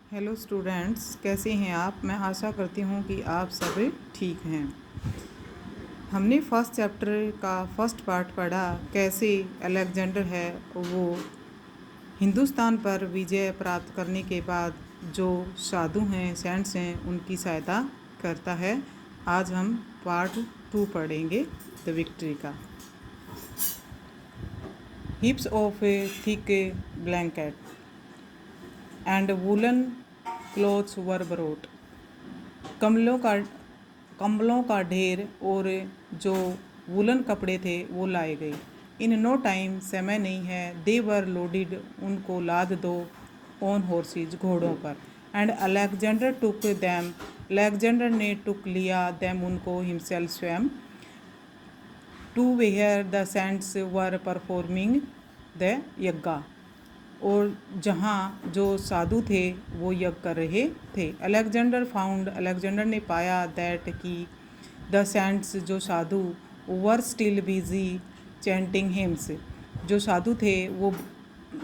Hello students, कैसे हैं आप। मैं आशा करती हूँ कि आप सभी ठीक हैं। हमने फर्स्ट चैप्टर का फर्स्ट पार्ट पढ़ा, कैसे अलेक्जेंडर है वो हिंदुस्तान पर विजय प्राप्त करने के बाद जो साधु हैं, सेंट्स हैं, उनकी सहायता करता है। आज हम पार्ट 2 पढ़ेंगे, द विक्ट्री का। Heaps of a thick blanket and woollen clothes were brought. कम्बलों का कंबलों का ढेर और जो वूलन कपड़े थे वो लाए गए। इन नो टाइम, समय नहीं है। दे वर लोडिड, उनको लाद दो। ऑन हॉर्सेज, घोड़ों पर। And Alexander took them, Alexander ने टुक लिया दैम, उनको हिमसेल्फ स्वयं। To where the saints were performing the yajna, और जहाँ जो साधु थे वो यज्ञ कर रहे थे। अलेक्जेंडर फाउंड, अलेक्जेंडर ने पाया दैट कि द सेंट्स, जो साधु, were still busy chanting hymns, जो साधु थे वो,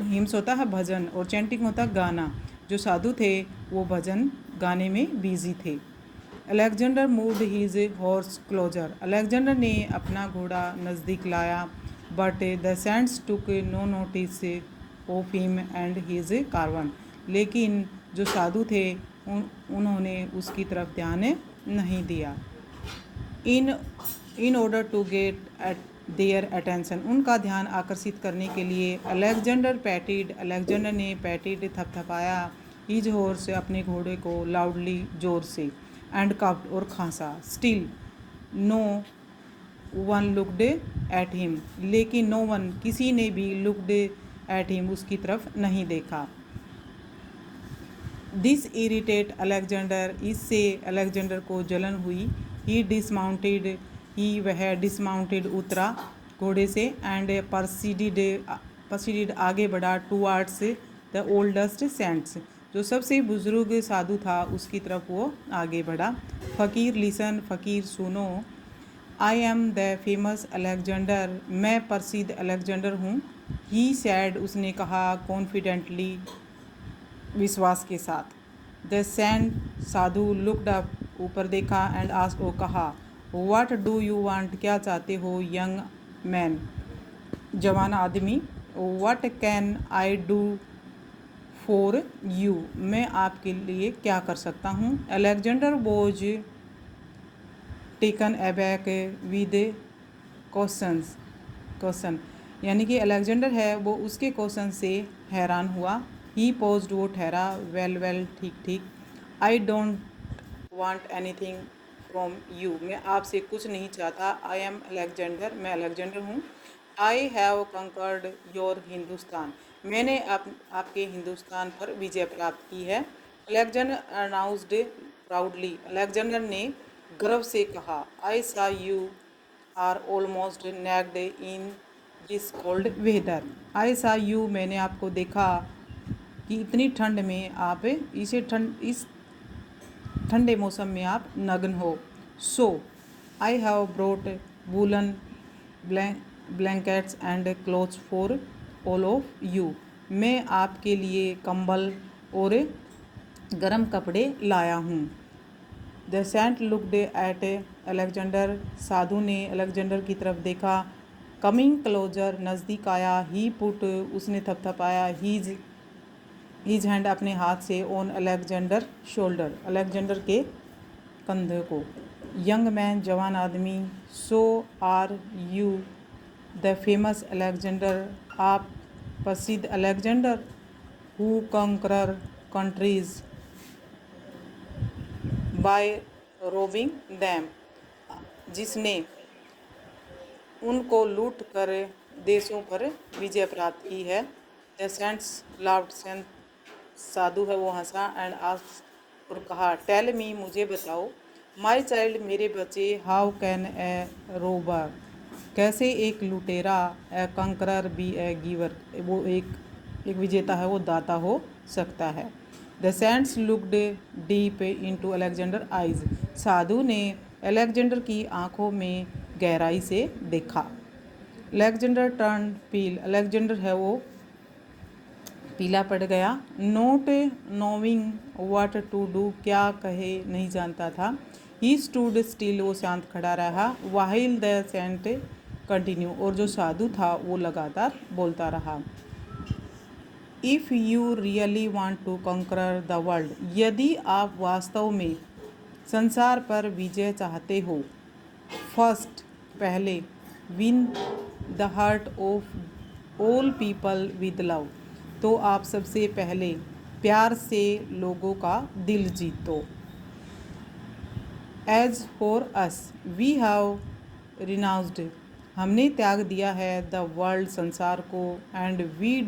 हिम्स होता है भजन और चैंटिंग होता है गाना, जो साधु थे वो भजन गाने में बिजी थे। Alexander moved his horse closer, Alexander ने अपना घोड़ा नज़दीक लाया। But the saints took no notice of him and his caravan, लेकिन जो साधु थे उन्होंने उसकी तरफ ध्यान नहीं दिया। In in order to get at their attention, उनका ध्यान आकर्षित करने के लिए अलेक्जेंडर पैटिड, अलेक्जेंडर ने पैटिड थपथपाया हीज हॉर्स, अपने घोड़े को, लाउडली, जोर से, एंड कफ्ड, और खांसा। Still no one looked at him, लेकिन नो वन, किसी ने भी, लुकड एट हिम, उसकी तरफ नहीं देखा। दिस इरिटेट अलेक्जेंडर, इससे अलेक्जेंडर को जलन हुई। ही डिसमाउंटेड, वह डिसमाउंटेड, उतरा घोड़े से। एंड परसीडेड आगे बढ़ा, टूवार्ड्स द ओल्डेस्ट सेंट्स, जो सबसे बुजुर्ग साधु था उसकी तरफ वो आगे बढ़ा। फ़कीर लिसन, फ़कीर सुनो। I am the famous Alexander, मैं प्रसिद्ध अलेक्जेंडर हूँ। ही सैड, उसने कहा, कॉन्फिडेंटली, विश्वास के साथ। द सेंट, साधु, लुकड अप, ऊपर देखा, एंड आस्क्ड, और कहा, व्हाट डू यू वांट, क्या चाहते हो, यंग मैन, जवान आदमी। What can I do for you, मैं आपके लिए क्या कर सकता हूँ। Alexander was taken aback with question, यानी कि अलेक्जेंडर है वो उसके क्वेश्चन से हैरान हुआ। ही पोज्ड, वो ठहरा। वेल वेल, ठीक ठीक। I don't want anything from you, मैं आपसे कुछ नहीं चाहता। आई एम अलेक्जेंडर, मैं अलेक्जेंडर हूँ। I have conquered your Hindustan, मैंने आपके हिंदुस्तान पर विजय प्राप्त की है। अलेक्जेंडर अनाउंस्ड प्राउडली, अलेक्जेंडर ने गर्व से कहा। I saw you are almost naked in this cold weather, I saw you, मैंने आपको देखा कि इतनी ठंड में आप, इस ठंडे मौसम में आप नग्न हो। So I have brought woollen blankets and clothes for all of you, मैं आपके लिए कंबल और गर्म कपड़े लाया हूँ। The saint looked at Alexander, साधु ने अलेक्जेंडर की तरफ देखा। कमिंग क्लोजर, नज़दीक आया। ही पुट, उसने थपथपाया हीज हैंड, अपने हाथ से, ऑन अलेक्जेंडर शोल्डर, अलेक्जेंडर के कंधे को। यंग मैन, जवान आदमी। So are you the famous Alexander, आप प्रसिद्ध Alexander. Who conquer countries by robbing them, जिसने उनको लूट कर देशों पर विजय प्राप्त की है। द सेंट्स लाफ्ड, सेंट, साधु है वो हंसा। एंड आस्क्ड, और कहा, टेल मी, मुझे बताओ, माई चाइल्ड, मेरे बच्चे, हाउ कैन ए रोबर, कैसे एक लुटेरा, ए कंकरर बी ए गिवर, वो एक विजेता है, वो दाता हो सकता है। The saints looked deep into Alexander eyes, साधु ने अलेक्जेंडर की आंखों में गहराई से देखा। अलेक्जेंडर टर्न पील, अलेक्जेंडर है वो पीला पड़ गया। Not knowing what to do, क्या कहे नहीं जानता था। ही स्टूड स्टिल, वो शांत खड़ा रहा। वाहिल द सेंट कंटिन्यू, और जो साधु था वो लगातार बोलता रहा। If you really want to conquer the world, यदि आप वास्तव में संसार पर विजय चाहते हो, फर्स्ट पहले, win the heart of all people with love, तो आप सबसे पहले प्यार से लोगों का दिल जीतो। As for us we have renounced, हमने त्याग दिया है, द वर्ल्ड, संसार को, and we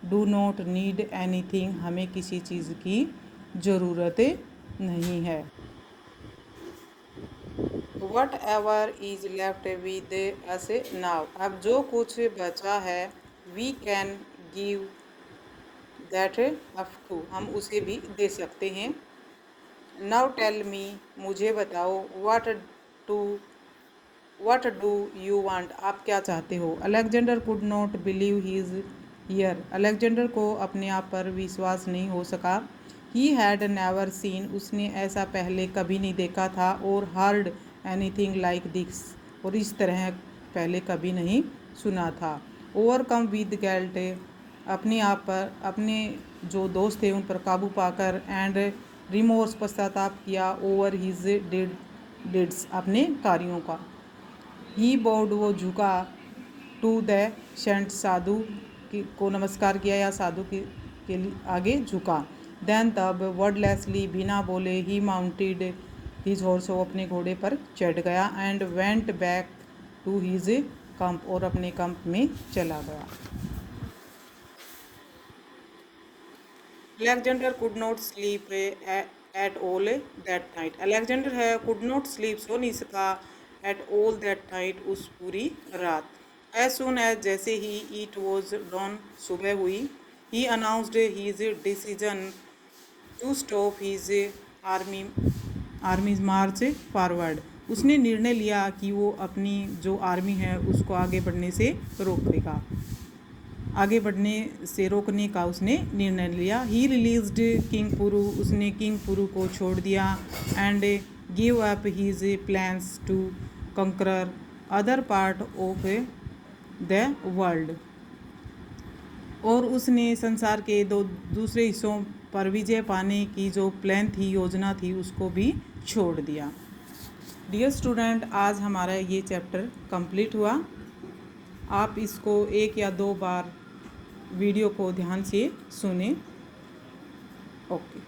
do not need anything, हमें किसी चीज़ की ज़रूरत नहीं है। Whatever is left with us now, अब जो कुछ बचा है, we can give that up too, हम उसे भी दे सकते हैं। नाउ टेल मी, मुझे बताओ, वट डू यू वांट, आप क्या चाहते हो। Alexander could not believe his ear, Alexander को अपने आप पर विश्वास नहीं हो सका। ही हैड नेवर सीन, उसने ऐसा पहले कभी नहीं देखा था। और हर्ड एनीथिंग लाइक दिस, और इस तरह पहले कभी नहीं सुना था। ओवरकम विद गिल्ट, अपने आप पर, अपने जो दोस्त थे उन पर काबू पाकर, एंड रिमोर्स, पश्चाताप किया, ओवर हिज डिड्स, अपने कार्यों का। ही बोर्ड, वो झुका, टू द सेंट, साधु को नमस्कार किया या साधु के आगे झुका। देन तब, वर्डलेसली, बिना बोले, ही माउंटेड हिज हॉर्स, वो अपने घोड़े पर चढ़ गया। And went back to his camp, और अपने कैंप में चला गया। Alexander could not sleep at all that night, Alexander he could not sleep, सो नहीं सका, एट ऑल दैट नाइट, उस पूरी रात। एज सुन एज, जैसे ही, इट वॉज डॉन, सुबह हुई, he announced his decision to stop his army's march forward, उसने निर्णय लिया कि वो अपनी जो आर्मी है उसको आगे बढ़ने से रोकेगा, आगे बढ़ने से रोकने का उसने निर्णय लिया। ही रिलीज्ड किंग पुरु, उसने किंग पुरु को छोड़ दिया। And give up his plans to conquer other part of the world, और उसने संसार के दूसरे हिस्सों पर विजय पाने की जो प्लान थी, योजना थी, उसको भी छोड़ दिया। डियर स्टूडेंट, आज हमारा ये चैप्टर कंप्लीट हुआ। आप इसको 1 या 2 बार वीडियो को ध्यान से सुने। ओके।